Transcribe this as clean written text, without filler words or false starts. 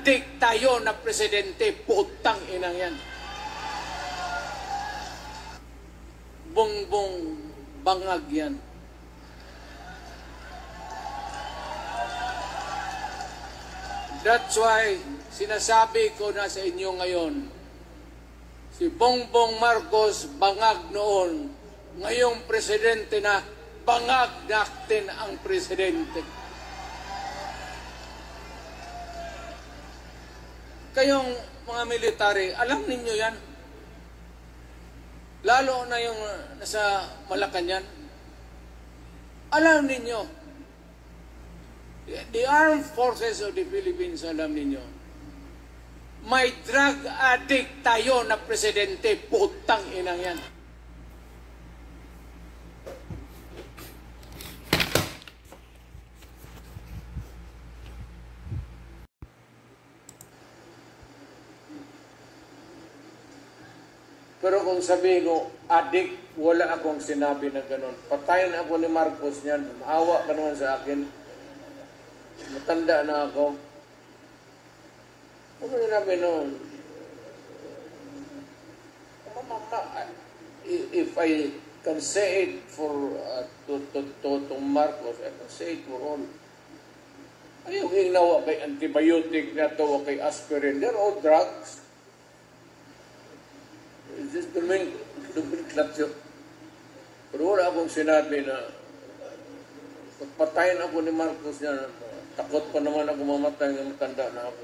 adik tayo na presidente, putang inang yan. Bongbong bangag yan. That's why sinasabi ko na sa inyo ngayon, si Bongbong Marcos bangag noon, ngayong presidente na, bangag natin ang presidente. Kayong mga military, alam ninyo yan. Lalo na yung nasa Malacanang. Alam ninyo. The Armed Forces of the Philippines, alam ninyo. May drug addict tayo na presidente, putang inang yan. Pero kung sabihin ko, adik, wala akong sinabi na gano'n. Patayin ako ni Marcos niyan. Maawa ka naman sa akin. Matanda na ako. Ano sinabi noon? If I can say it for to Marcos, I can say it for all. Ayaw hinawa kay antibiotic na to, kay aspirin. They're all drugs. Just dumin klapsyo. Pero wala akong sinabi na pagpatayin ako ni Marcos niya, takot pa naman ako mamatay ng matanda na ako.